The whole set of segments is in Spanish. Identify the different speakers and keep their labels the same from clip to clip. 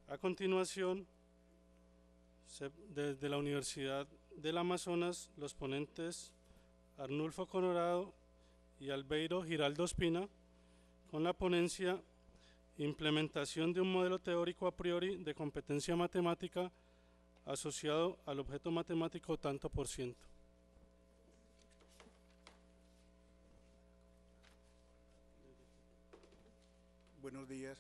Speaker 1: A continuación, desde la Universidad del Amazonas, los ponentes Arnulfo Colorado y Albeiro Giraldo Espina, con la ponencia Implementación de un modelo teórico a priori de competencia matemática asociado al objeto matemático tanto por ciento.
Speaker 2: Buenos días.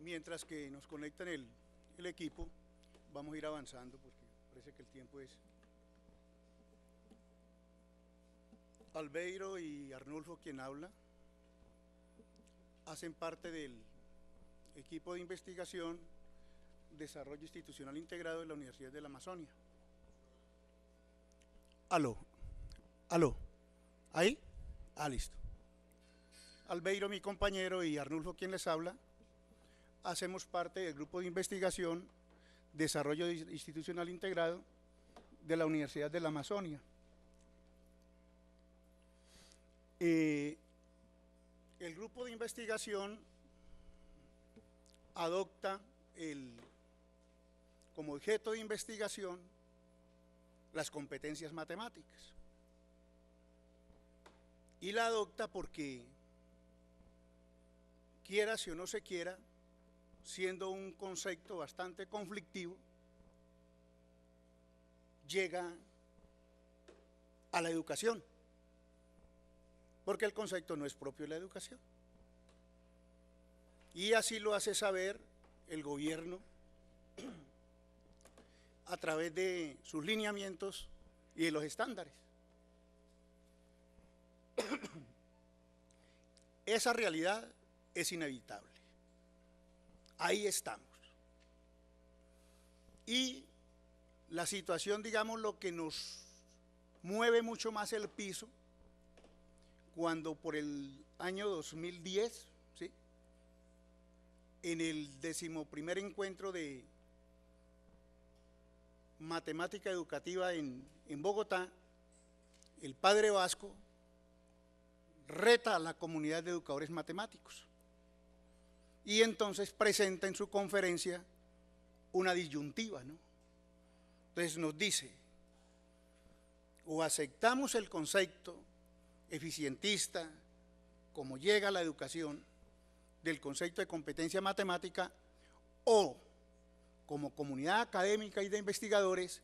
Speaker 2: Mientras que nos conectan el equipo, vamos a ir avanzando porque parece que el tiempo es... Albeiro y Arnulfo, quien habla, hacen parte del equipo de investigación Desarrollo Institucional Integrado de la Universidad de la Amazonia. Aló, ¿ahí? Listo. Albeiro, mi compañero, y Arnulfo, quien les habla, hacemos parte del grupo de investigación Desarrollo Institucional Integrado de la Universidad de la Amazonia. El grupo de investigación adopta como objeto de investigación las competencias matemáticas. Y la adopta porque, quiera si o no se quiera, siendo un concepto bastante conflictivo, llega a la educación, porque el concepto no es propio de la educación. Y así lo hace saber el gobierno a través de sus lineamientos y de los estándares. Esa realidad es inevitable. Ahí estamos. Y la situación, digamos, lo que nos mueve mucho más el piso, cuando por el año 2010, ¿sí?, en el 11º encuentro de matemática educativa en Bogotá, el padre Vasco reta a la comunidad de educadores matemáticos y entonces presenta en su conferencia una disyuntiva, ¿no? Entonces nos dice, o aceptamos el concepto eficientista, como llega a la educación, del concepto de competencia matemática, o como comunidad académica y de investigadores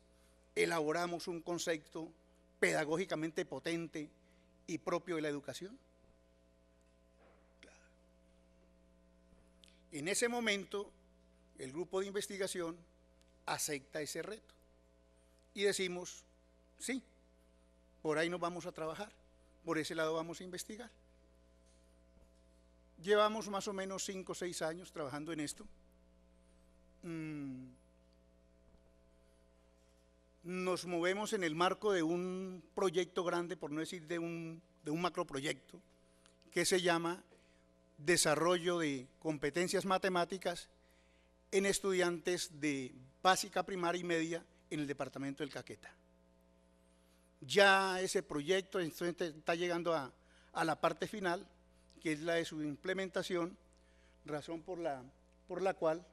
Speaker 2: elaboramos un concepto pedagógicamente potente y propio de la educación. En ese momento, el grupo de investigación acepta ese reto y decimos, sí, por ahí nos vamos a trabajar, por ese lado vamos a investigar. Llevamos más o menos 5 o 6 años trabajando en esto. Nos movemos en el marco de un proyecto grande, por no decir de un macroproyecto, que se llama Desarrollo de Competencias Matemáticas en estudiantes de básica, primaria y media en el departamento del Caquetá. Ya ese proyecto está llegando a la parte final, que es la de su implementación, razón por la cual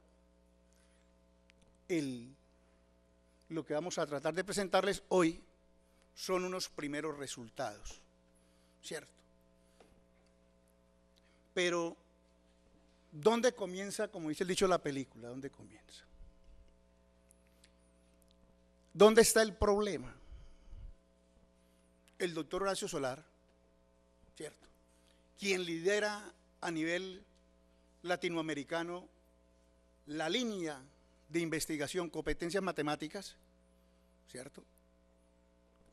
Speaker 2: lo que vamos a tratar de presentarles hoy son unos primeros resultados, ¿cierto? Pero, ¿dónde comienza, como dice el dicho de la película, dónde comienza? ¿Dónde está el problema? El doctor Horacio Solar, ¿cierto?, quien lidera a nivel latinoamericano la línea de investigación competencias matemáticas, ¿cierto?,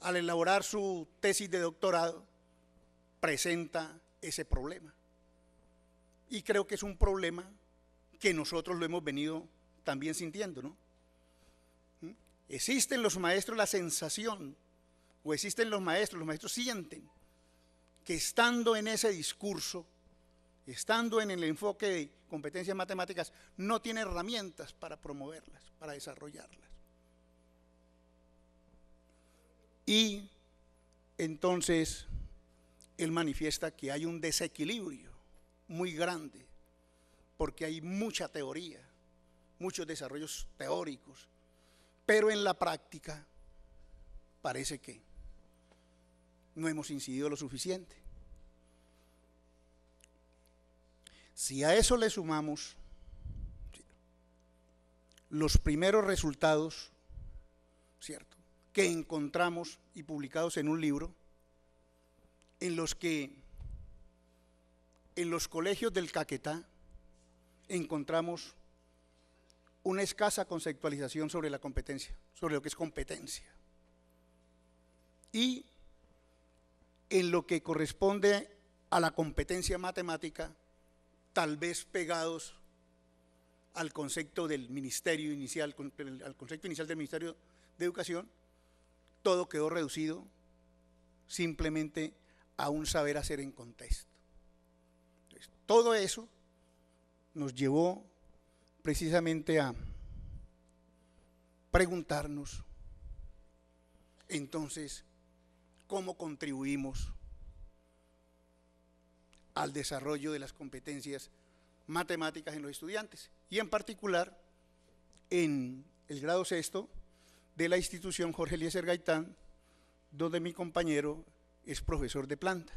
Speaker 2: al elaborar su tesis de doctorado, presenta ese problema. Y creo que es un problema que nosotros lo hemos venido también sintiendo, ¿no? Existen los maestros la sensación, o existen los maestros sienten que estando en ese discurso estando en el enfoque de competencias matemáticas, no tiene herramientas para promoverlas, para desarrollarlas. Y entonces él manifiesta que hay un desequilibrio muy grande, porque hay mucha teoría, muchos desarrollos teóricos, pero en la práctica parece que no hemos incidido lo suficiente. Si a eso le sumamos los primeros resultados, ¿cierto?, que encontramos y publicados en un libro, en los que en los colegios del Caquetá encontramos una escasa conceptualización sobre la competencia, sobre lo que es competencia. Y en lo que corresponde a la competencia matemática, tal vez pegados al concepto del ministerio inicial, al concepto inicial del Ministerio de Educación, todo quedó reducido simplemente a un saber hacer en contexto. Entonces, todo eso nos llevó precisamente a preguntarnos, entonces, ¿cómo contribuimos al desarrollo de las competencias matemáticas en los estudiantes? Y en particular, en el grado sexto de la institución Jorge Eliezer Gaitán, donde mi compañero es profesor de planta.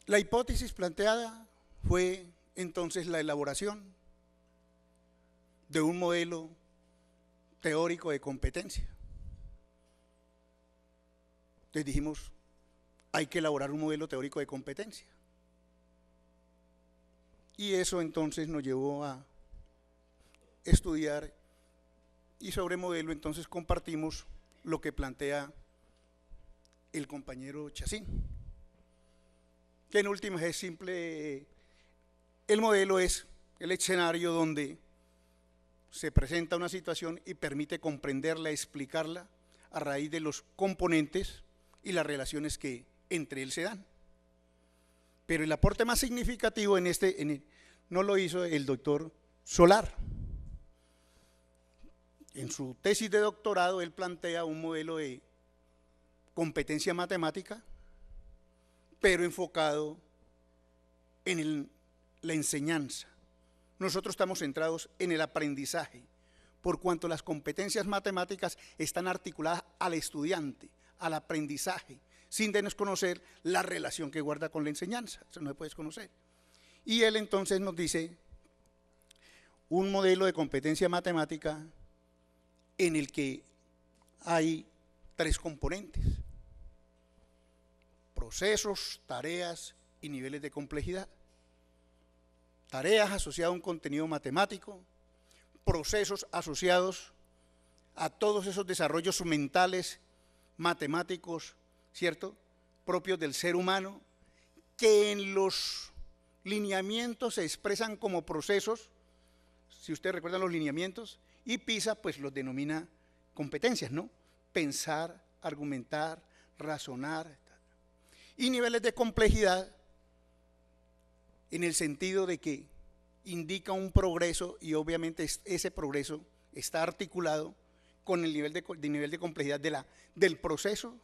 Speaker 2: La hipótesis planteada fue entonces la elaboración de un modelo teórico de competencia. Entonces dijimos, hay que elaborar un modelo teórico de competencia. Y eso entonces nos llevó a estudiar, y sobre modelo entonces compartimos lo que plantea el compañero Chacín, que en últimas es simple. El modelo es el escenario donde se presenta una situación y permite comprenderla, explicarla a raíz de los componentes y las relaciones que entre él se dan. Pero el aporte más significativo no lo hizo el doctor Solar. En su tesis de doctorado él plantea un modelo de competencia matemática, pero enfocado en la enseñanza. Nosotros estamos centrados en el aprendizaje, por cuanto las competencias matemáticas están articuladas al estudiante, al aprendizaje, sin desconocer la relación que guarda con la enseñanza. Eso no se puede desconocer. Y él entonces nos dice un modelo de competencia matemática en el que hay tres componentes: procesos, tareas y niveles de complejidad. Tareas asociadas a un contenido matemático, procesos asociados a todos esos desarrollos mentales, matemáticos, ¿cierto?, propios del ser humano, que en los lineamientos se expresan como procesos. Si ustedes recuerdan los lineamientos, y PISA pues los denomina competencias, ¿no? Pensar, argumentar, razonar. Y niveles de complejidad en el sentido de que indica un progreso, y obviamente ese progreso está articulado con el nivel de complejidad del proceso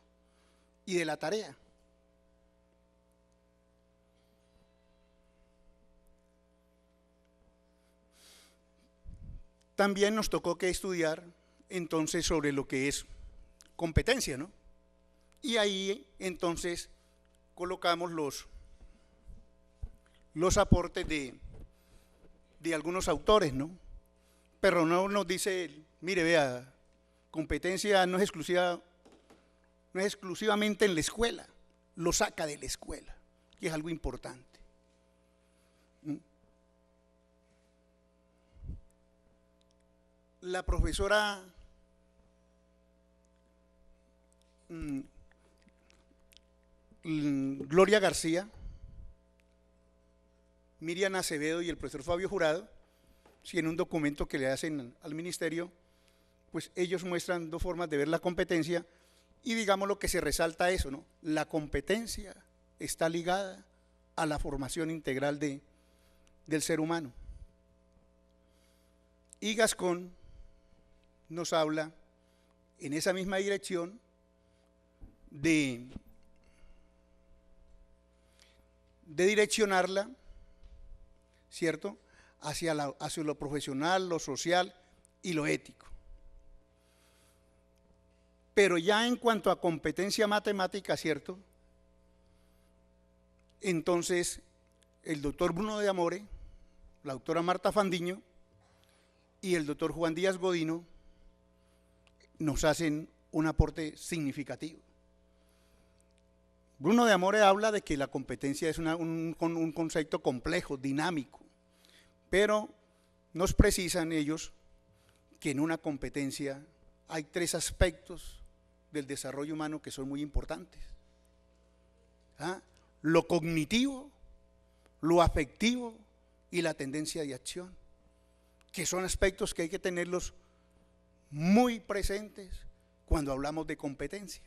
Speaker 2: y de la tarea. También nos tocó que estudiar entonces sobre lo que es competencia, ¿no? Y ahí entonces colocamos los aportes de algunos autores, ¿no? Pero no nos dice, mire, vea, competencia no es exclusivamente en la escuela, lo saca de la escuela, que es algo importante. La profesora Gloria García, Miriam Acevedo y el profesor Fabio Jurado, si en un documento que le hacen al ministerio, pues ellos muestran dos formas de ver la competencia, Y digamos lo que se resalta eso, ¿no? La competencia está ligada a la formación integral del ser humano. Y Gascón nos habla en esa misma dirección de direccionarla, ¿cierto?, hacia lo profesional, lo social y lo ético. Pero ya en cuanto a competencia matemática, ¿cierto?, entonces el doctor Bruno de Amore, la doctora Marta Fandiño y el doctor Juan Díaz Godino nos hacen un aporte significativo. Bruno de Amore habla de que la competencia es un concepto complejo, dinámico, pero nos precisan ellos que en una competencia hay 3 aspectos del desarrollo humano que son muy importantes. Lo cognitivo, lo afectivo y la tendencia de acción, que son aspectos que hay que tenerlos muy presentes cuando hablamos de competencia.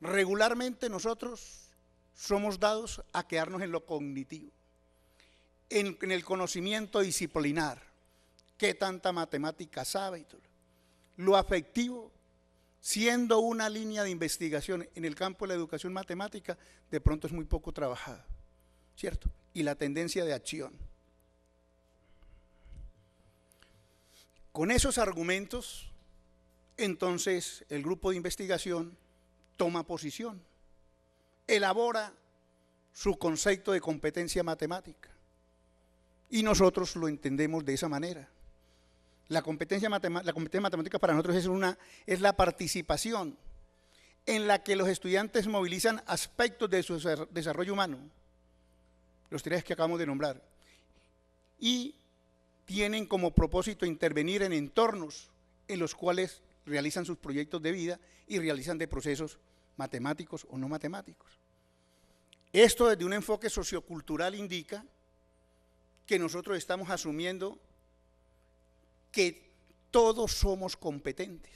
Speaker 2: Regularmente nosotros somos dados a quedarnos en lo cognitivo, en el conocimiento disciplinar, qué tanta matemática sabe y todo. Lo afectivo, siendo una línea de investigación en el campo de la educación matemática, de pronto es muy poco trabajada, ¿cierto? Y la tendencia de acción. Con esos argumentos, entonces el grupo de investigación toma posición, elabora su concepto de competencia matemática y nosotros lo entendemos de esa manera. La competencia matemática para nosotros es la participación en la que los estudiantes movilizan aspectos de su desarrollo humano, los 3 que acabamos de nombrar, y tienen como propósito intervenir en entornos en los cuales realizan sus proyectos de vida y realizan de procesos matemáticos o no matemáticos. Esto desde un enfoque sociocultural indica que nosotros estamos asumiendo que todos somos competentes,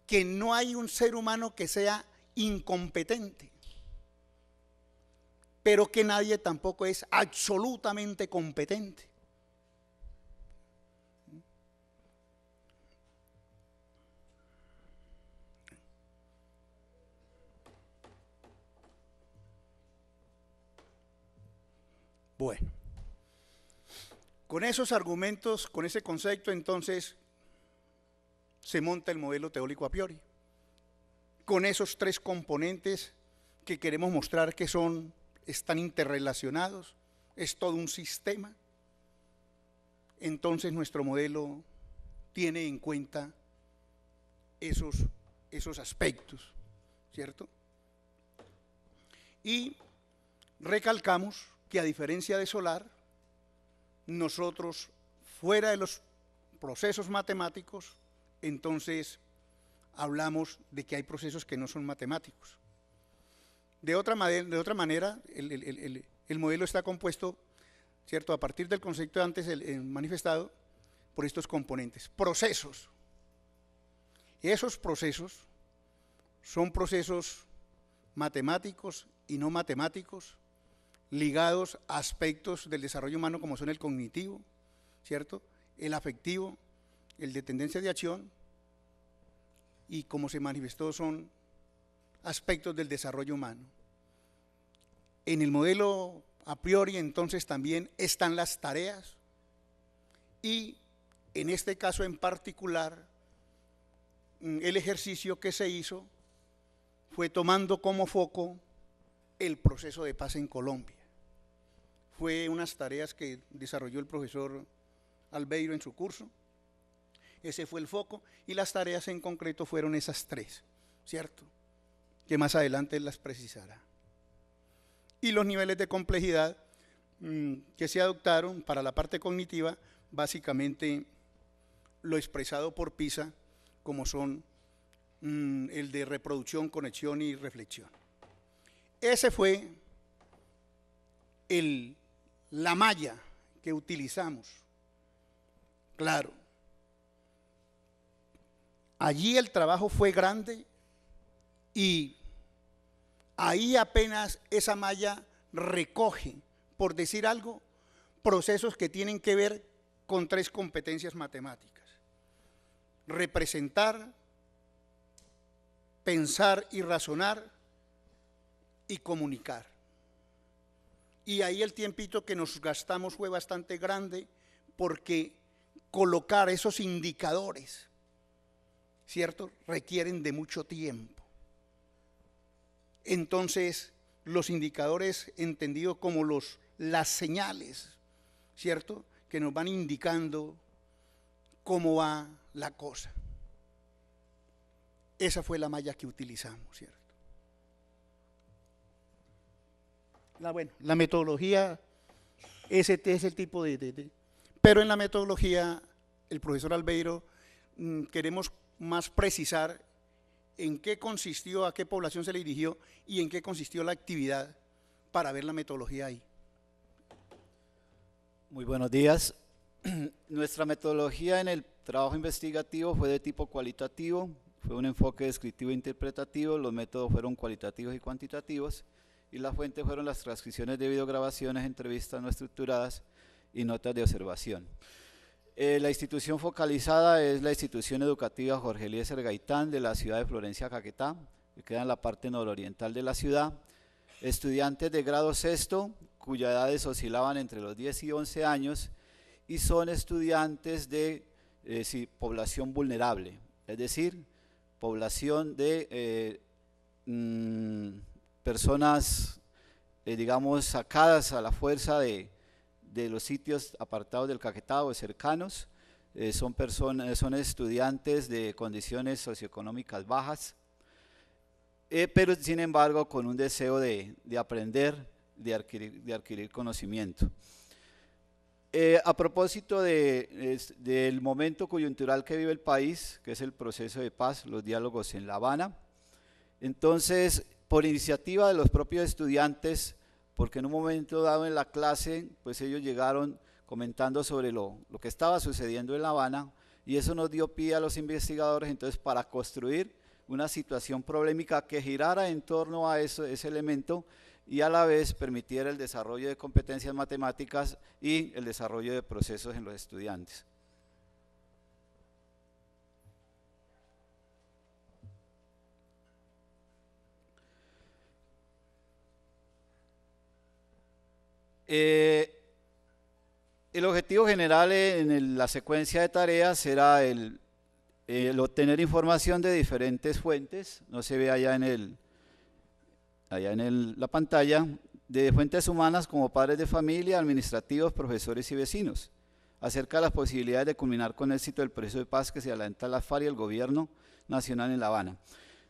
Speaker 2: que no hay un ser humano que sea incompetente, pero que nadie tampoco es absolutamente competente. Bueno, con esos argumentos, con ese concepto, entonces se monta el modelo teórico a priori, con esos 3 componentes que queremos mostrar que están interrelacionados, es todo un sistema. Entonces nuestro modelo tiene en cuenta esos aspectos, ¿cierto? Y recalcamos que a diferencia de Solar, nosotros fuera de los procesos matemáticos, entonces hablamos de que hay procesos que no son matemáticos. De otra manera, el modelo está compuesto, ¿cierto?, a partir del concepto antes manifestado, por estos componentes. Procesos. Esos procesos son procesos matemáticos y no matemáticos, ligados a aspectos del desarrollo humano como son el cognitivo, ¿cierto?, el afectivo, el de tendencia de acción, y como se manifestó son aspectos del desarrollo humano. En el modelo a priori entonces también están las tareas y en este caso en particular el ejercicio que se hizo fue tomando como foco el proceso de paz en Colombia. Fue unas tareas que desarrolló el profesor Albeiro en su curso. Ese fue el foco y las tareas en concreto fueron esas 3, ¿cierto?, que más adelante las precisará. Y los niveles de complejidad que se adoptaron para la parte cognitiva, básicamente lo expresado por PISA, como son el de reproducción, conexión y reflexión. Ese fue la malla que utilizamos. Claro, allí el trabajo fue grande y ahí apenas esa malla recoge, por decir algo, procesos que tienen que ver con 3 competencias matemáticas: representar, pensar y razonar, y comunicar. Y ahí el tiempito que nos gastamos fue bastante grande, porque colocar esos indicadores, ¿cierto?, requieren de mucho tiempo. Entonces, los indicadores entendidos como las señales, ¿cierto?, que nos van indicando cómo va la cosa. Esa fue la malla que utilizamos, ¿cierto? La metodología, ese es el tipo pero en la metodología, el profesor Albeiro, queremos más precisar en qué consistió, a qué población se le dirigió y en qué consistió la actividad para ver la metodología ahí.
Speaker 3: Muy buenos días. Nuestra metodología en el trabajo investigativo fue de tipo cualitativo, fue un enfoque descriptivo e interpretativo, los métodos fueron cualitativos y cuantitativos, y las fuentes fueron las transcripciones de videograbaciones, entrevistas no estructuradas y notas de observación. La institución focalizada es la institución educativa Jorge Eliezer Gaitán de la ciudad de Florencia, Caquetá, que queda en la parte nororiental de la ciudad. Estudiantes de grado sexto, cuya edades oscilaban entre los 10 y 11 años, y son estudiantes de población vulnerable, es decir, población de personas, digamos, sacadas a la fuerza de los sitios apartados del Caquetá o cercanos, son estudiantes de condiciones socioeconómicas bajas, pero sin embargo con un deseo de aprender, de adquirir conocimiento. A propósito del momento coyuntural que vive el país, que es el proceso de paz, los diálogos en La Habana, entonces, por iniciativa de los propios estudiantes, porque en un momento dado en la clase, pues ellos llegaron comentando sobre lo que estaba sucediendo en La Habana, y eso nos dio pie a los investigadores, entonces, para construir una situación problemática que girara en torno a ese elemento y a la vez permitiera el desarrollo de competencias matemáticas y el desarrollo de procesos en los estudiantes. El objetivo general en la secuencia de tareas era el obtener información de diferentes fuentes, no se ve allá en la pantalla, de fuentes humanas como padres de familia, administrativos, profesores y vecinos, acerca de las posibilidades de culminar con éxito el proceso de paz que se adelanta la FARC y el gobierno nacional en La Habana.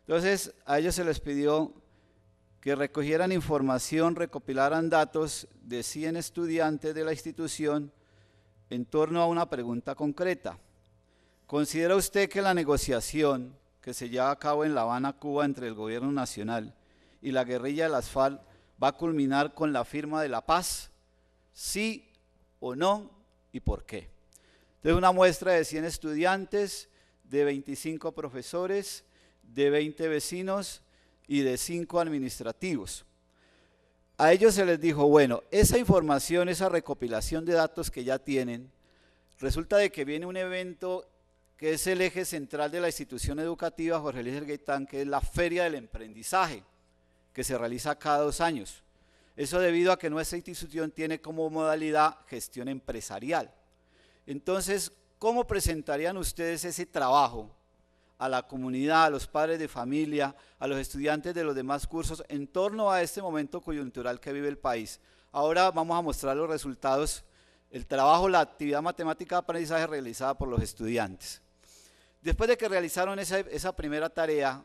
Speaker 3: Entonces, a ellos se les pidió que recogieran información, recopilaran datos de 100 estudiantes de la institución en torno a una pregunta concreta. ¿Considera usted que la negociación que se lleva a cabo en La Habana, Cuba, entre el gobierno nacional y la guerrilla de las FARC va a culminar con la firma de la paz? ¿Sí o no? ¿Y por qué? Entonces, una muestra de 100 estudiantes, de 25 profesores, de 20 vecinos y de 5 administrativos. A ellos se les dijo, bueno, esa información, esa recopilación de datos que ya tienen, resulta de que viene un evento que es el eje central de la institución educativa Jorge Eliezer Gaitán, que es la Feria del Emprendizaje, que se realiza cada 2 años. Eso debido a que nuestra institución tiene como modalidad gestión empresarial. Entonces, ¿cómo presentarían ustedes ese trabajo a la comunidad, a los padres de familia, a los estudiantes de los demás cursos en torno a este momento coyuntural que vive el país? Ahora vamos a mostrar los resultados, el trabajo, la actividad matemática de aprendizaje realizada por los estudiantes. Después de que realizaron esa primera tarea,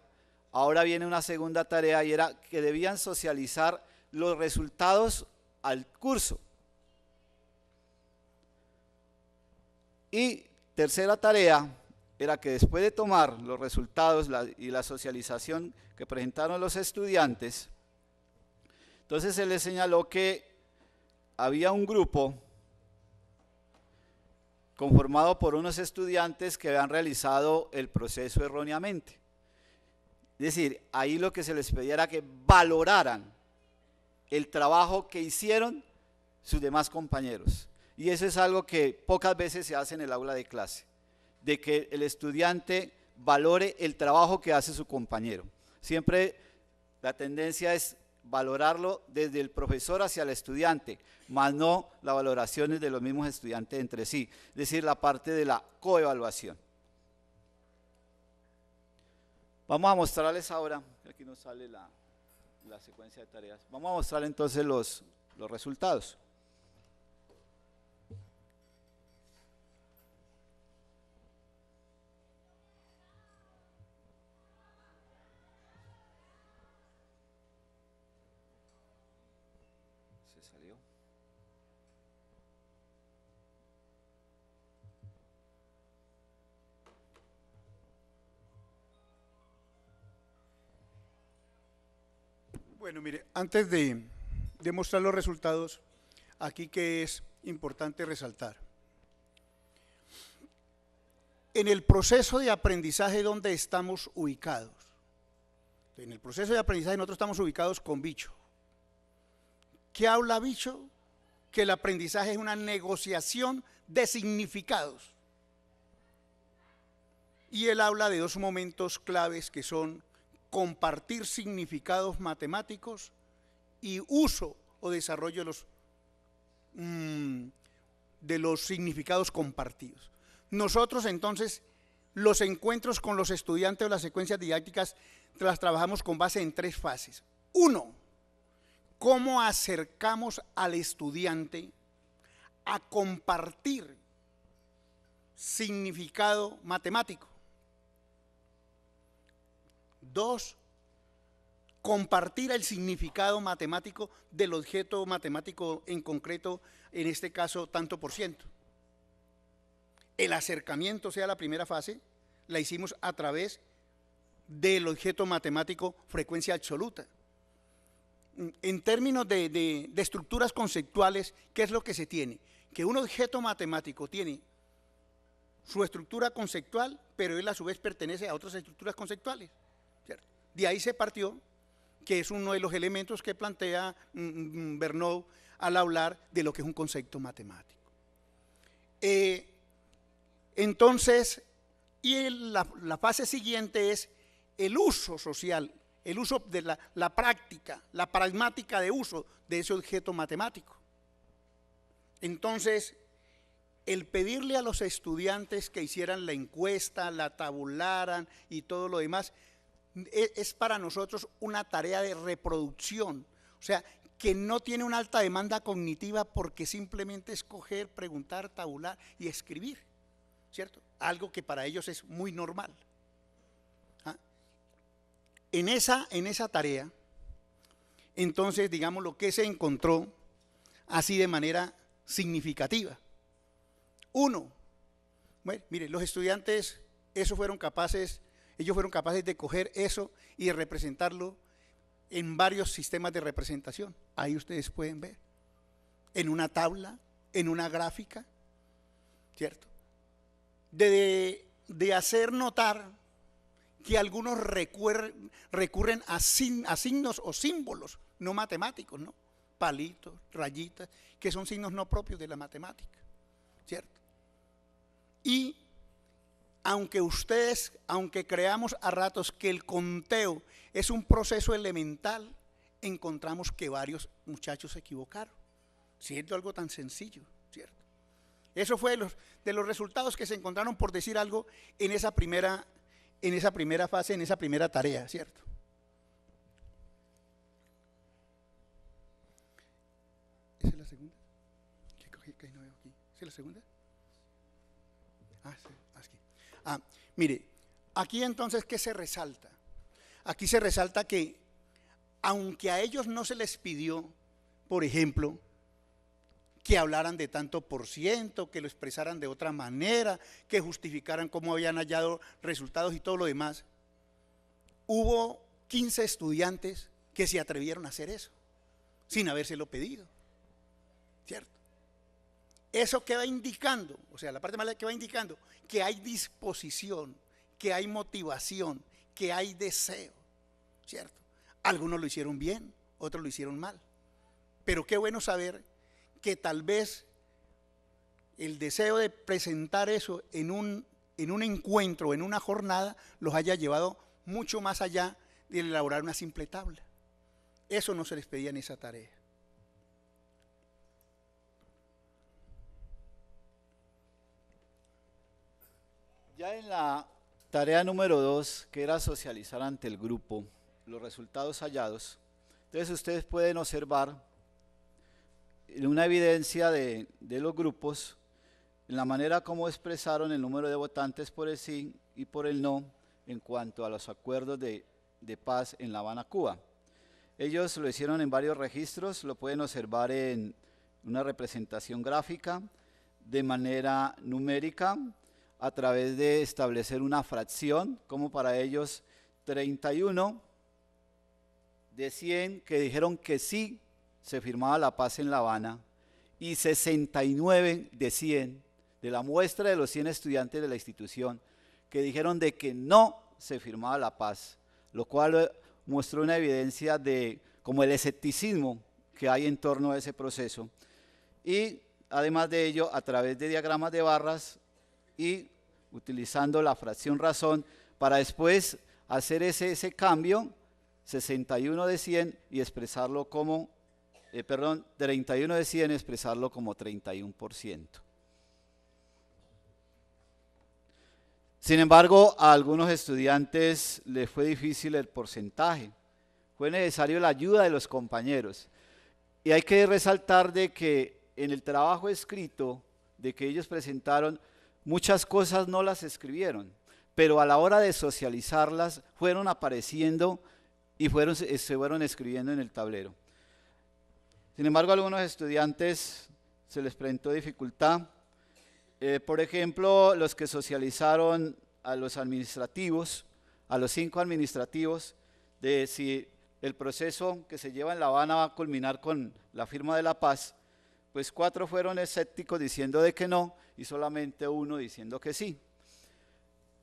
Speaker 3: ahora viene una segunda tarea y era que debían socializar los resultados al curso. Y tercera tarea era que después de tomar los resultados y la socialización que presentaron los estudiantes, entonces se les señaló que había un grupo conformado por unos estudiantes que habían realizado el proceso erróneamente. Es decir, ahí lo que se les pedía era que valoraran el trabajo que hicieron sus demás compañeros. Y eso es algo que pocas veces se hace en el aula de clase, de que el estudiante valore el trabajo que hace su compañero. Siempre la tendencia es valorarlo desde el profesor hacia el estudiante, más no las valoraciones de los mismos estudiantes entre sí, es decir, la parte de la coevaluación. Vamos a mostrarles ahora, aquí nos sale la secuencia de tareas, vamos a mostrar entonces los resultados. Salió.
Speaker 2: Bueno, mire, antes de mostrar los resultados, aquí que es importante resaltar. En el proceso de aprendizaje, ¿dónde estamos ubicados? En el proceso de aprendizaje nosotros estamos ubicados con Bicho. ¿Qué habla Bicho? Que el aprendizaje es una negociación de significados. Y él habla de dos momentos claves que son compartir significados matemáticos y uso o desarrollo de los significados compartidos. Nosotros entonces los encuentros con los estudiantes o las secuencias didácticas las trabajamos con base en tres fases. Uno, cómo acercamos al estudiante a compartir significado matemático. Dos, compartir el significado matemático del objeto matemático en concreto, en este caso tanto por ciento. El acercamiento, o sea, la primera fase, la hicimos a través del objeto matemático frecuencia absoluta. En términos de estructuras conceptuales, ¿qué es lo que se tiene? Que un objeto matemático tiene su estructura conceptual, pero él a su vez pertenece a otras estructuras conceptuales, ¿cierto? De ahí se partió, que es uno de los elementos que plantea Bernoulli al hablar de lo que es un concepto matemático. Entonces, la fase siguiente es el uso social, el uso de la práctica, la pragmática de uso de ese objeto matemático. Entonces, el pedirle a los estudiantes que hicieran la encuesta, la tabularan y todo lo demás, es para nosotros una tarea de reproducción, o sea, que no tiene una alta demanda cognitiva porque simplemente es coger, preguntar, tabular y escribir, ¿cierto? Algo que para ellos es muy normal. En esa tarea, entonces, digamos, lo que se encontró así de manera significativa. Uno, bueno, mire, los estudiantes, ellos fueron capaces de coger eso y de representarlo en varios sistemas de representación. Ahí ustedes pueden ver, en una tabla, en una gráfica, ¿cierto? De hacer notar que algunos recurren a signos o símbolos no matemáticos, ¿no? Palitos, rayitas, que son signos no propios de la matemática, ¿cierto? Y aunque creamos a ratos que el conteo es un proceso elemental, encontramos que varios muchachos se equivocaron, siendo algo tan sencillo, ¿cierto? Eso fue de los resultados que se encontraron, por decir algo, en esa primera fase, en esa primera tarea, ¿cierto? ¿Esa es la segunda? ¿Qué no veo aquí? ¿Esa es la segunda? Ah, sí, aquí. Mire, aquí entonces, ¿qué se resalta? Aquí se resalta que, aunque a ellos no se les pidió, por ejemplo, que hablaran de tanto por ciento, que lo expresaran de otra manera, que justificaran cómo habían hallado resultados y todo lo demás, hubo 15 estudiantes que se atrevieron a hacer eso, sin habérselo pedido, ¿cierto? ¿Eso qué va indicando? O sea, la parte mala que va indicando que hay disposición, que hay motivación, que hay deseo, ¿cierto? Algunos lo hicieron bien, otros lo hicieron mal. Pero qué bueno saber que tal vez el deseo de presentar eso en un encuentro, en una jornada, los haya llevado mucho más allá de elaborar una simple tabla. Eso no se les pedía en esa tarea.
Speaker 3: Ya en la tarea número 2, que era socializar ante el grupo los resultados hallados, entonces ustedes pueden observar una evidencia de los grupos en la manera como expresaron el número de votantes por el sí y por el no en cuanto a los acuerdos de paz en La Habana, Cuba. Ellos lo hicieron en varios registros, lo pueden observar en una representación gráfica, de manera numérica, a través de establecer una fracción, como para ellos 31 de 100 que dijeron que sí se firmaba la paz en La Habana, y 69 de 100 de la muestra de los 100 estudiantes de la institución que dijeron de que no se firmaba la paz, lo cual mostró una evidencia de como el escepticismo que hay en torno a ese proceso. Y además de ello, a través de diagramas de barras y utilizando la fracción razón para después hacer ese cambio, 61 de 100 y expresarlo como, 31 de 100 y expresarlo como 31%. Sin embargo, a algunos estudiantes les fue difícil el porcentaje, fue necesario la ayuda de los compañeros. Y hay que resaltar de que en el trabajo escrito de que ellos presentaron, muchas cosas no las escribieron, pero a la hora de socializarlas fueron apareciendo y se fueron escribiendo en el tablero. Sin embargo, a algunos estudiantes se les presentó dificultad. Por ejemplo, los que socializaron a los administrativos, a los 5 administrativos, de si el proceso que se lleva en La Habana va a culminar con la firma de la paz, pues 4 fueron escépticos diciendo de que no y solamente 1 diciendo que sí.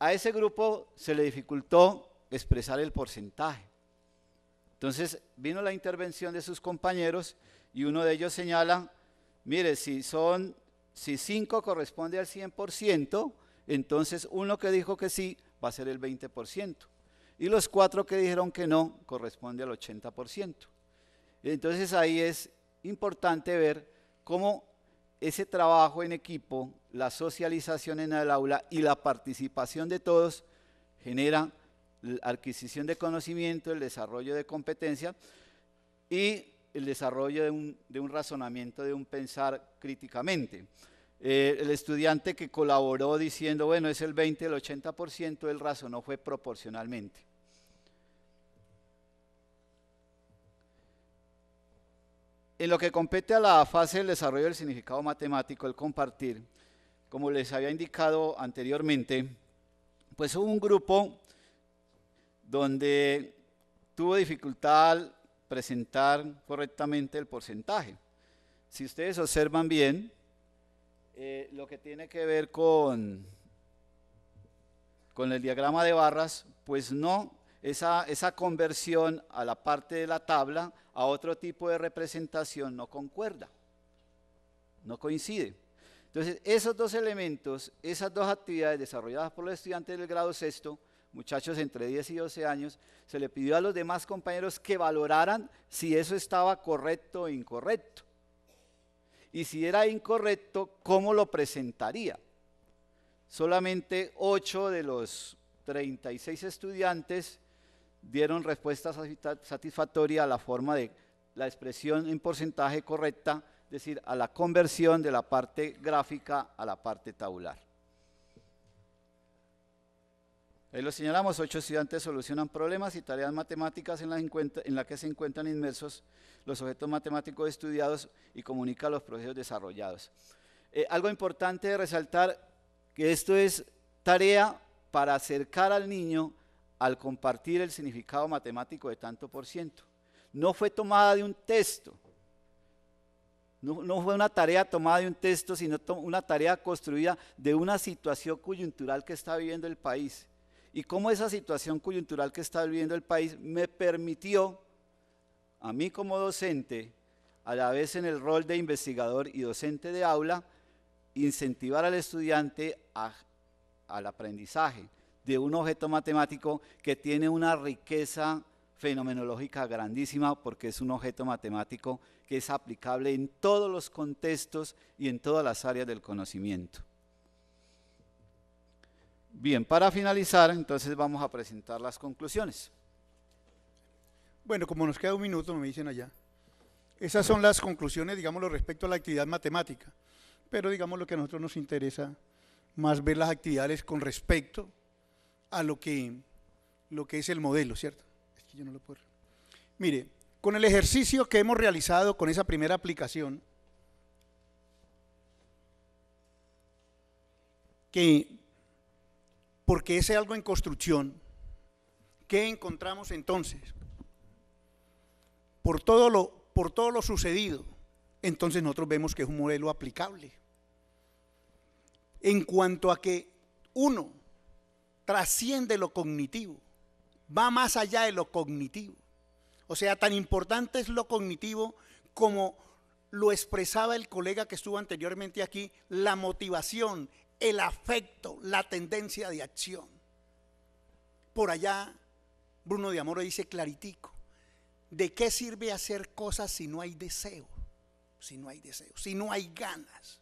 Speaker 3: A ese grupo se le dificultó expresar el porcentaje. Entonces vino la intervención de sus compañeros y uno de ellos señala, mire, si 5 corresponde al 100%, entonces uno que dijo que sí va a ser el 20%. Y los 4 que dijeron que no corresponde al 80%. Entonces ahí es importante ver cómo ese trabajo en equipo, la socialización en el aula y la participación de todos genera la adquisición de conocimiento, el desarrollo de competencia y el desarrollo de un razonamiento, de un pensar críticamente. El estudiante que colaboró diciendo, bueno, es el 20, el 80%, él razonó fue proporcionalmente. En lo que compete a la fase del desarrollo del significado matemático, el compartir, como les había indicado anteriormente, pues hubo un grupo donde tuvo dificultad al presentar correctamente el porcentaje. Si ustedes observan bien, lo que tiene que ver con el diagrama de barras, pues no, esa conversión a la parte de la tabla, a otro tipo de representación no concuerda, no coincide. Entonces, esos dos elementos, esas dos actividades desarrolladas por los estudiantes del grado sexto, muchachos entre 10 y 12 años, se le pidió a los demás compañeros que valoraran si eso estaba correcto o incorrecto. Y si era incorrecto, ¿cómo lo presentaría? Solamente 8 de los 36 estudiantes dieron respuesta satisfactoria a la forma de la expresión en porcentaje correcta, es decir, a la conversión de la parte gráfica a la parte tabular. Ahí lo señalamos, 8 estudiantes solucionan problemas y tareas matemáticas en la que se encuentran inmersos los objetos matemáticos estudiados y comunican los procesos desarrollados. Algo importante de resaltar, que esto es tarea para acercar al niño al compartir el significado matemático de tanto por ciento. No fue tomada de un texto, No fue una tarea tomada de un texto, sino una tarea construida de una situación coyuntural que está viviendo el país. Y cómo esa situación coyuntural que está viviendo el país me permitió, a mí como docente, a la vez en el rol de investigador y docente de aula, incentivar al estudiante al aprendizaje de un objeto matemático que tiene una riqueza fenomenológica grandísima, porque es un objeto matemático que es aplicable en todos los contextos y en todas las áreas del conocimiento. Bien, para finalizar, entonces vamos a presentar las conclusiones.
Speaker 2: Bueno, como nos queda un minuto, me dicen allá. Esas son las conclusiones, digámoslo, respecto a la actividad matemática. Pero digamos lo que a nosotros nos interesa más ver las actividades con respecto a lo que es el modelo, ¿cierto? Es que yo no lo puedo. Mire, con el ejercicio que hemos realizado con esa primera aplicación, porque es algo en construcción, ¿qué encontramos entonces? Por todo lo sucedido, entonces nosotros vemos que es un modelo aplicable. En cuanto a que uno trasciende lo cognitivo, va más allá de lo cognitivo. O sea, tan importante es lo cognitivo como lo expresaba el colega que estuvo anteriormente aquí, la motivación, el afecto, la tendencia de acción. Por allá, Bruno de Amore dice claritico, ¿de qué sirve hacer cosas si no hay deseo? Si no hay deseo, si no hay ganas.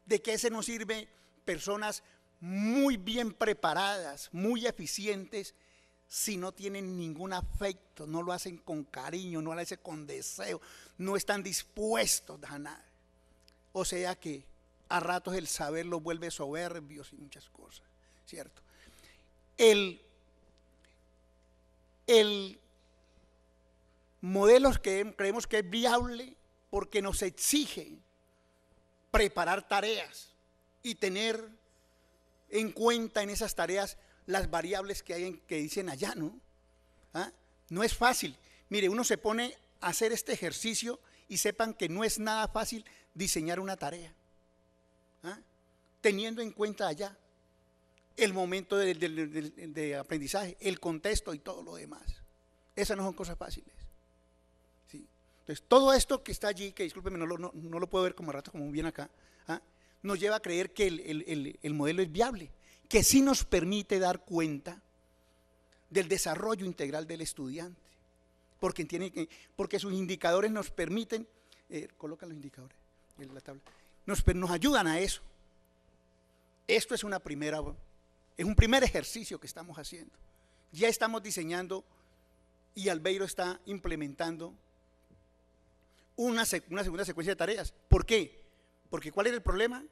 Speaker 2: ¿De qué se nos sirve personas muy bien preparadas, muy eficientes, si no tienen ningún afecto, no lo hacen con cariño, no lo hacen con deseo, no están dispuestos a nada? O sea que a ratos el saber los vuelve soberbios y muchas cosas, ¿cierto? El modelo que creemos que es viable porque nos exige preparar tareas y tener en cuenta en esas tareas las variables que hay que dicen allá, ¿no? ¿Ah? No es fácil. Mire, uno se pone a hacer este ejercicio y sepan que no es nada fácil diseñar una tarea, ¿ah? Teniendo en cuenta allá el momento de aprendizaje, el contexto y todo lo demás. Esas no son cosas fáciles. ¿Sí? Entonces, todo esto que está allí, que discúlpeme, no lo puedo ver como a rato, como bien acá, ¿ah? Nos lleva a creer que el modelo es viable, que sí nos permite dar cuenta del desarrollo integral del estudiante, porque sus indicadores nos permiten, coloca los indicadores en la tabla, nos ayudan a eso. Esto es un primer ejercicio que estamos haciendo. Ya estamos diseñando y Albeiro está implementando una segunda secuencia de tareas. ¿Por qué? Porque ¿cuál era el problema?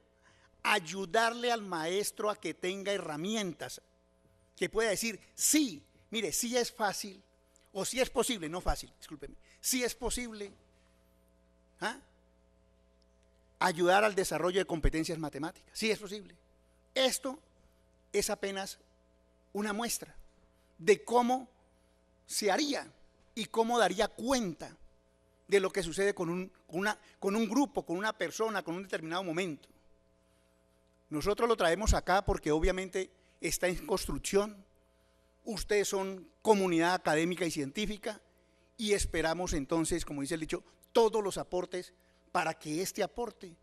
Speaker 2: Ayudarle al maestro a que tenga herramientas, que pueda decir, sí, mire, sí es fácil, o sí es posible, no fácil, discúlpeme, sí es posible, ¿ah?, ayudar al desarrollo de competencias matemáticas, sí es posible. Esto es apenas una muestra de cómo se haría y cómo daría cuenta de lo que sucede con un grupo, con una persona, con un determinado momento. Nosotros lo traemos acá porque obviamente está en construcción. Ustedes son comunidad académica y científica y esperamos entonces, como dice el dicho, todos los aportes para que este aporte,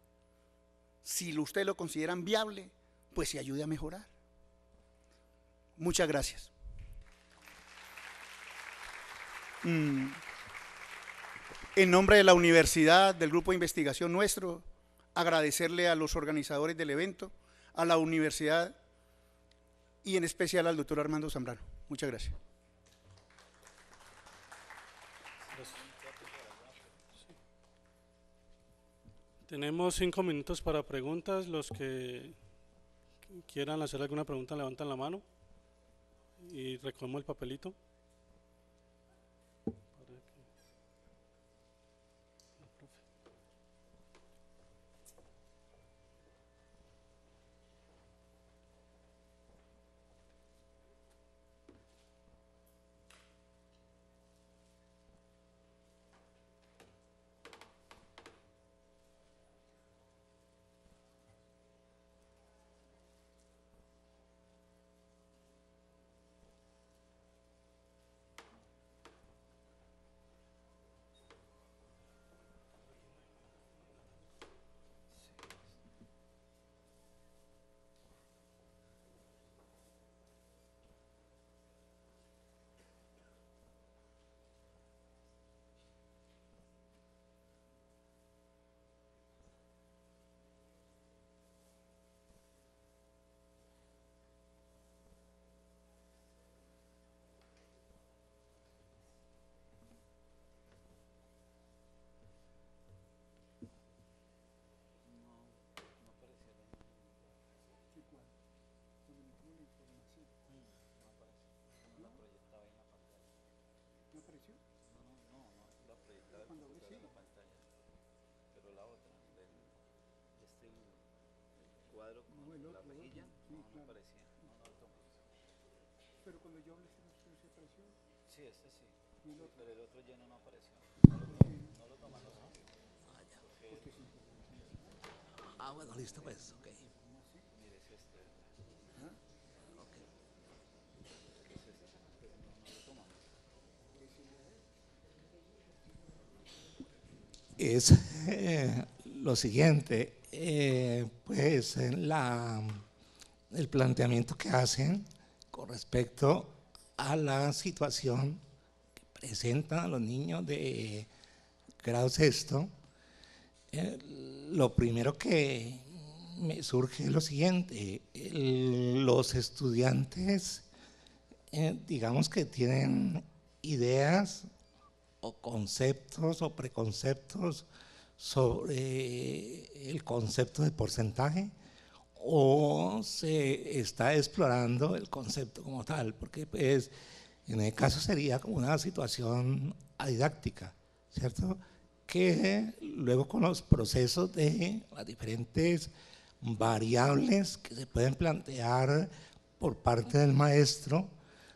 Speaker 2: si ustedes lo consideran viable, pues se ayude a mejorar. Muchas gracias. En nombre de la universidad, del grupo de investigación nuestro, agradecerle a los organizadores del evento, a la universidad y en especial al doctor Armando Zambrano. Muchas gracias.
Speaker 1: Tenemos 5 minutos para preguntas. Los que quieran hacer alguna pregunta levantan la mano y recogemos el papelito.
Speaker 2: Pero cuando yo hablé, ¿se apareció?
Speaker 3: Sí, este sí, pero el otro lleno no apareció. No lo tomamos, ¿no?
Speaker 4: Ah, bueno, listo pues, ok.
Speaker 3: Mire, es este.
Speaker 4: Ok. Es lo siguiente, pues el planteamiento que hacen con respecto a la situación que presentan a los niños de grado sexto, lo primero que me surge es lo siguiente, los estudiantes, digamos que tienen ideas o conceptos o preconceptos sobre el concepto de porcentaje, o se está explorando el concepto como tal, porque pues en el caso sería como una situación adidáctica, ¿cierto? Que luego con los procesos de las diferentes variables que se pueden plantear por parte del maestro,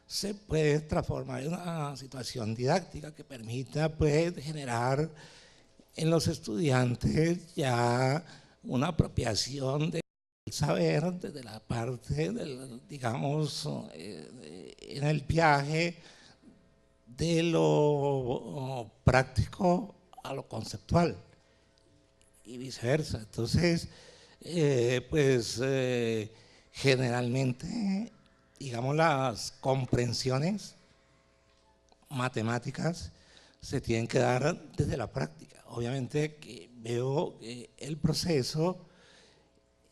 Speaker 4: se puede transformar en una situación didáctica que permita pues generar en los estudiantes ya una apropiación del saber desde la parte del, digamos, en el viaje de lo práctico a lo conceptual y viceversa. Entonces, generalmente, digamos, las comprensiones matemáticas se tienen que dar desde la práctica. Obviamente que veo que el proceso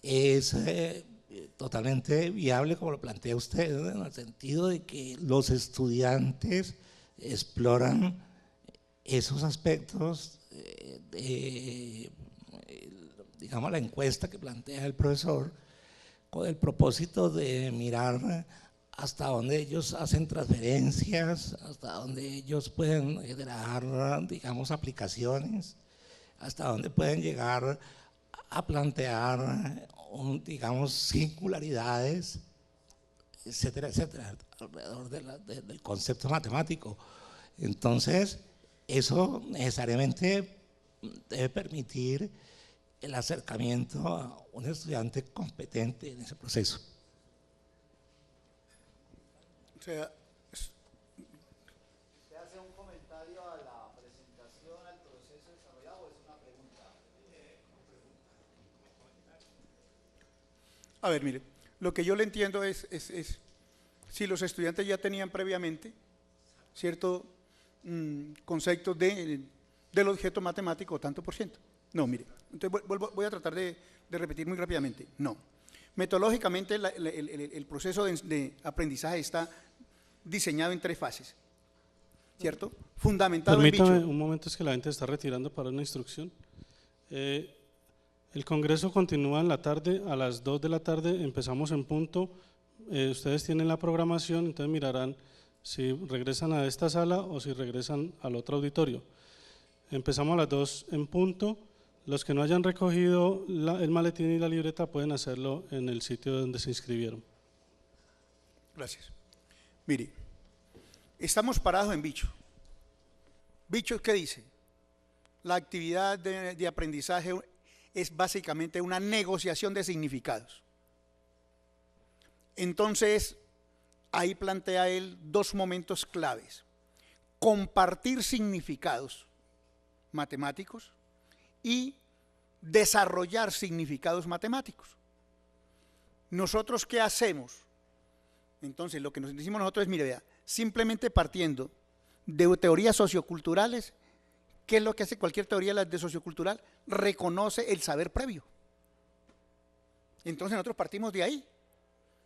Speaker 4: es totalmente viable, como lo plantea usted, en el sentido de que los estudiantes exploran esos aspectos digamos, la encuesta que plantea el profesor, con el propósito de mirar hasta dónde ellos hacen transferencias, hasta dónde ellos pueden generar, digamos, aplicaciones, hasta dónde pueden llegar a plantear, digamos, singularidades, etcétera, etcétera, alrededor del concepto matemático. Entonces, eso necesariamente debe permitir el acercamiento a un estudiante competente en ese proceso.
Speaker 2: O sea,
Speaker 3: ¿Se hace un comentario a la presentación, al proceso desarrollado o es una pregunta?
Speaker 2: a ver, mire, lo que yo le entiendo es si los estudiantes ya tenían previamente cierto concepto del objeto matemático, tanto por ciento. No, mire, entonces voy a tratar de repetir muy rápidamente. No. Metodológicamente el proceso de aprendizaje está diseñado en 3 fases, ¿cierto? Fundamentado
Speaker 1: Permítame
Speaker 2: en bicho.
Speaker 1: un momento, es que la gente está retirando para una instrucción. El congreso continúa en la tarde, a las 2 de la tarde empezamos en punto. Ustedes tienen la programación, entonces mirarán si regresan a esta sala o si regresan al otro auditorio. Empezamos a las 2 en punto. Los que no hayan recogido el maletín y la libreta pueden hacerlo en el sitio donde se inscribieron.
Speaker 2: Gracias. Mire, estamos parados en bicho. Bicho, ¿qué dice? La actividad de aprendizaje es básicamente una negociación de significados. Entonces, ahí plantea él 2 momentos claves. Compartir significados matemáticos y desarrollar significados matemáticos. ¿Nosotros qué hacemos? Entonces, lo que nos decimos nosotros es, mire, vea, simplemente partiendo de teorías socioculturales, ¿qué es lo que hace cualquier teoría de sociocultural? Reconoce el saber previo. Entonces nosotros partimos de ahí,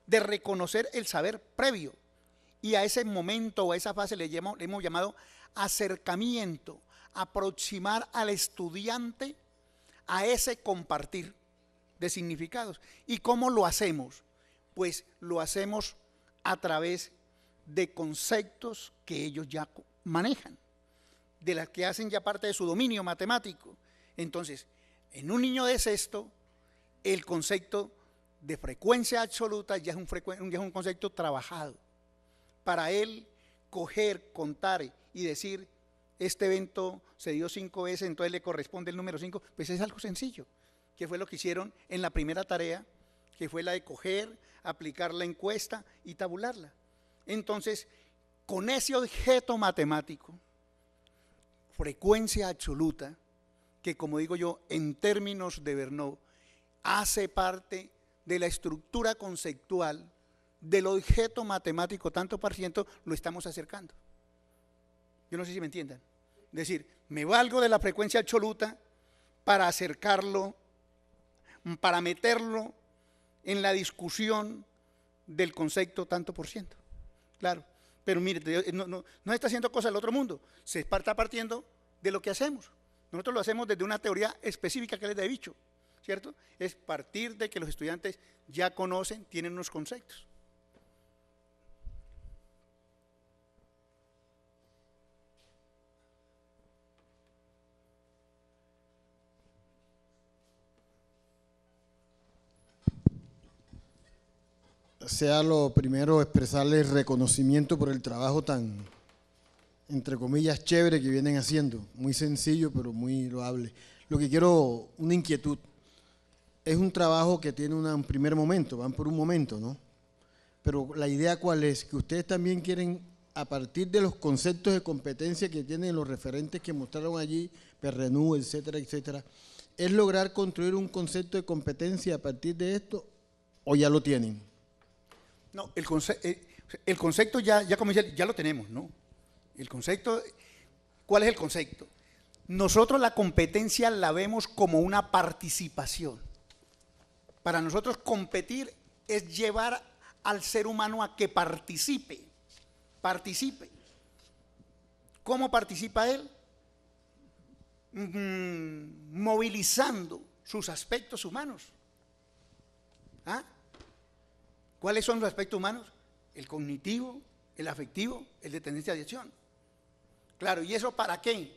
Speaker 2: de reconocer el saber previo. Y a ese momento o a esa fase le hemos llamado acercamiento, aproximar al estudiante a ese compartir de significados. ¿Y cómo lo hacemos? Pues lo hacemos a través de conceptos que ellos ya manejan, de las que hacen ya parte de su dominio matemático. Entonces, en un niño de sexto, el concepto de frecuencia absoluta ya es un concepto trabajado. Para él coger, contar y decir, este evento se dio 5 veces, entonces le corresponde el número 5, pues es algo sencillo, que fue lo que hicieron en la primera tarea, que fue la de coger, aplicar la encuesta y tabularla. Entonces, con ese objeto matemático, frecuencia absoluta, que como digo yo, en términos de Bernoulli, hace parte de la estructura conceptual del objeto matemático, tanto por ciento, lo estamos acercando. Yo no sé si me entiendan. Es decir, me valgo de la frecuencia absoluta para acercarlo, para meterlo en la discusión del concepto tanto por ciento. Claro, pero mire, no está haciendo cosas del otro mundo, se está partiendo de lo que hacemos. Nosotros lo hacemos desde una teoría específica que les he dicho, ¿cierto? Es partir de que los estudiantes ya conocen, tienen unos conceptos.
Speaker 5: Sea lo primero expresarles reconocimiento por el trabajo tan, entre comillas, chévere que vienen haciendo. Muy sencillo, pero muy loable. Lo que quiero, una inquietud. Es un trabajo que tiene un primer momento, van por un momento, ¿no? Pero la idea ¿cuál es? Que ustedes también quieren, a partir de los conceptos de competencia que tienen los referentes que mostraron allí, Perrenú, etcétera, etcétera, ¿es lograr construir un concepto de competencia a partir de esto o ya lo tienen?
Speaker 2: No, el concepto ya como decía, ya lo tenemos, ¿no? El concepto, ¿cuál es el concepto? Nosotros la competencia la vemos como una participación. Para nosotros competir es llevar al ser humano a que participe. ¿Cómo participa él? Movilizando sus aspectos humanos. ¿Ah? ¿Cuáles son los aspectos humanos? El cognitivo, el afectivo, el de tendencia de acción. Claro, ¿y eso para qué?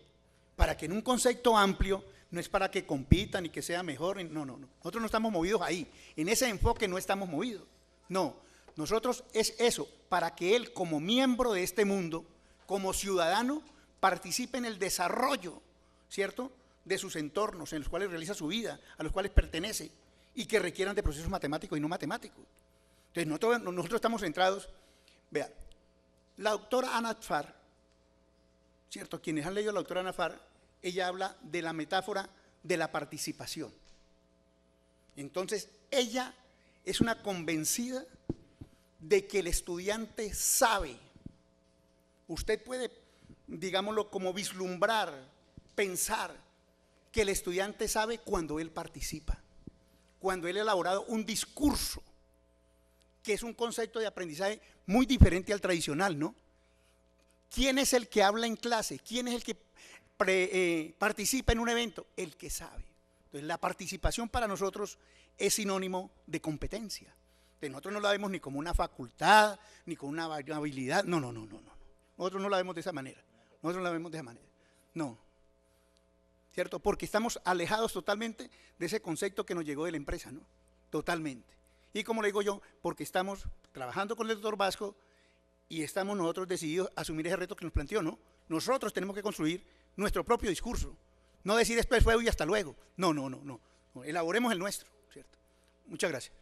Speaker 2: Para que en un concepto amplio, no es para que compitan y que sea mejor, no. Nosotros no estamos movidos ahí, en ese enfoque no estamos movidos. No, nosotros es eso, para que él como miembro de este mundo, como ciudadano, participe en el desarrollo, ¿cierto?, de sus entornos en los cuales realiza su vida, a los cuales pertenece y que requieran de procesos matemáticos y no matemáticos. Entonces nosotros estamos centrados, vea, la doctora Ana Tfar, ¿cierto? Quienes han leído a la doctora Ana Tfar, ella habla de la metáfora de la participación. Entonces, ella es una convencida de que el estudiante sabe. Usted puede, digámoslo, como vislumbrar, pensar que el estudiante sabe cuando él participa, cuando él ha elaborado un discurso, que es un concepto de aprendizaje muy diferente al tradicional, ¿no? ¿Quién es el que habla en clase? ¿Quién es el que participa en un evento? El que sabe. Entonces, la participación para nosotros es sinónimo de competencia. Entonces, nosotros no la vemos ni como una facultad, ni como una habilidad. No. Nosotros no la vemos de esa manera. No. ¿Cierto? Porque estamos alejados totalmente de ese concepto que nos llegó de la empresa, ¿no? Totalmente. Y como le digo yo, porque estamos trabajando con el doctor Vasco y estamos nosotros decididos a asumir ese reto que nos planteó, ¿no? Nosotros tenemos que construir nuestro propio discurso, no decir esto es fue y hasta luego. No. Elaboremos el nuestro, ¿cierto? Muchas gracias.